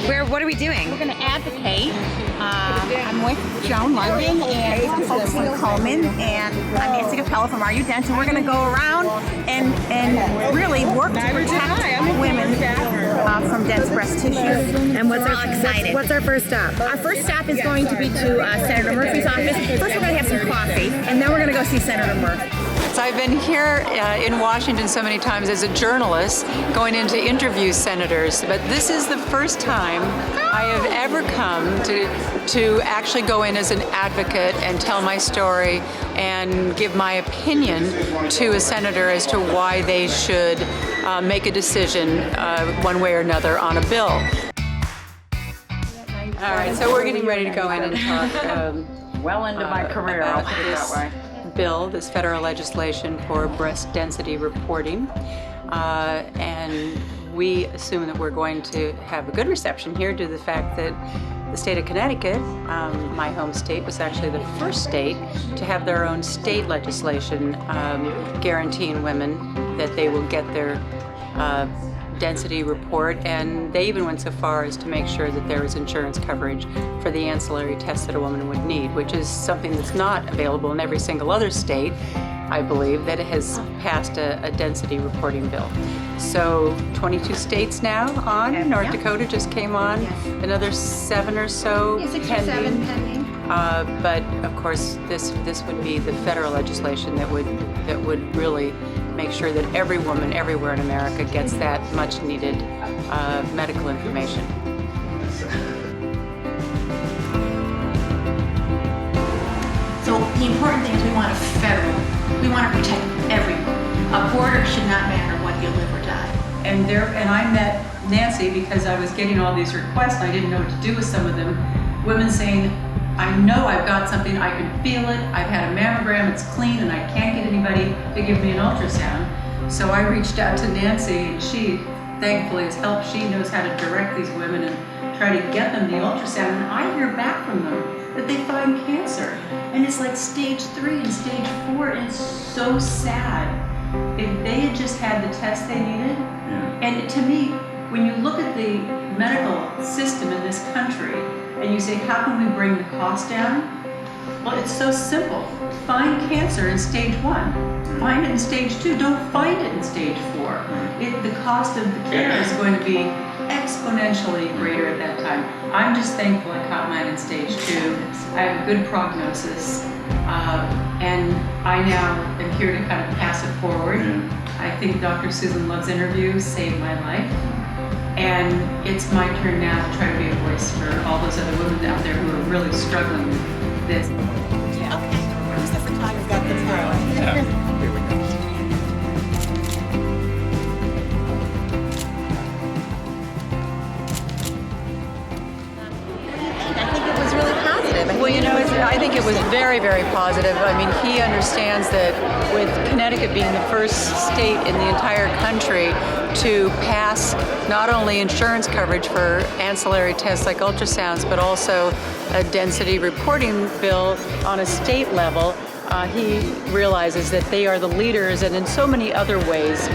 What are we doing? We're going to advocate. I'm with Joan London and some folks from Coleman, and I'm Nancy Capella from RU Dent, and we're going to go around and really work to protect women from dense breast tissue. And what's our first stop? Our first stop is going to be to Senator Murphy's office. First, we're going to have some coffee, and then we're going to go see Senator Murphy. So I've been here in Washington so many times as a journalist going in to interview senators, but this is the first time I have ever come to actually go in as an advocate and tell my story and give my opinion to a senator as to why they should make a decision one way or another on a bill. All right, so we're getting ready to go in and talk well into my career, I'll put it that way. Bill, this federal legislation for breast density reporting, and we assume that we're going to have a good reception here due to the fact that the state of Connecticut, my home state, was actually the first state to have their own state legislation guaranteeing women that they will get their density report, and they even went so far as to make sure that there was insurance coverage for the ancillary tests that a woman would need, which is something that's not available in every single other state, I believe, that has passed a density reporting bill. So 22 states now on. North Dakota just came on. Another 7 or so pending. But of course, this would be the federal legislation that would really make sure that every woman everywhere in America gets that much needed medical information. So the important thing is we want a federal. We want to protect everyone. A border should not matter what you live or die. And I met Nancy because I was getting all these requests and I didn't know what to do with some of them. Women saying, I know I've got something, I can feel it, I've had a mammogram, it's clean, and I can't get anybody to give me an ultrasound. So I reached out to Nancy, and she thankfully has helped. She knows how to direct these women and try to get them the ultrasound. And I hear back from them that they find cancer. And it's like stage 3 and stage 4, and it's so sad. If they had just had the test they needed, and to me, when you look at the medical system in this country, and you say, how can we bring the cost down? Well, it's so simple. Find cancer in stage 1. Find it in stage 2. Don't find it in stage 4. The cost of the care is going to be exponentially greater at that time. I'm just thankful I caught mine in stage 2. I have a good prognosis. And I now am here to kind of pass it forward. I think Dr. Susan Love's interview saved my life. And it's my turn now to try to be a voice for all those other women out there who are really struggling with this. Yeah. Okay. Who's the photographer? Got the photo. Here we go. I think it was really positive. Well, you know, I think it was very, very positive. I mean, he understands that with Connecticut being the first state in the entire country to pass not only insurance coverage for ancillary tests like ultrasounds, but also a density reporting bill on a state level, he realizes that they are the leaders, and in so many other ways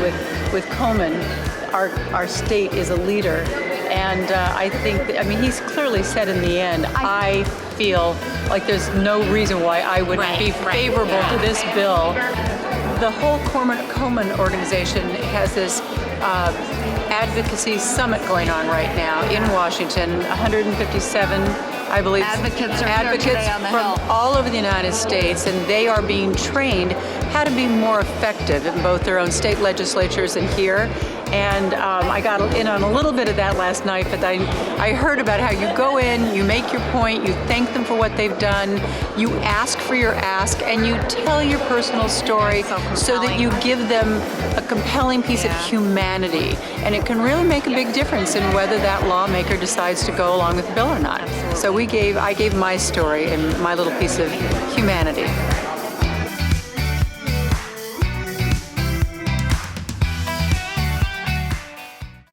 with Komen, our state is a leader. And I think, I mean, he's clearly said in the end, I feel like there's no reason why I wouldn't be favorable to this bill. The whole Komen organization has this advocacy summit going on right now in Washington. 157, I believe, advocates from all over the United States, and they are being trained how to be more effective in both their own state legislatures and here. And I got in on a little bit of that last night, but I heard about how you go in, you make your point, you thank them for what they've done, you ask for your ask, and you tell your personal story so that you give them a compelling piece of humanity. And it can really make a big difference in whether that lawmaker decides to go along with the bill or not. So I gave my story and my little piece of humanity.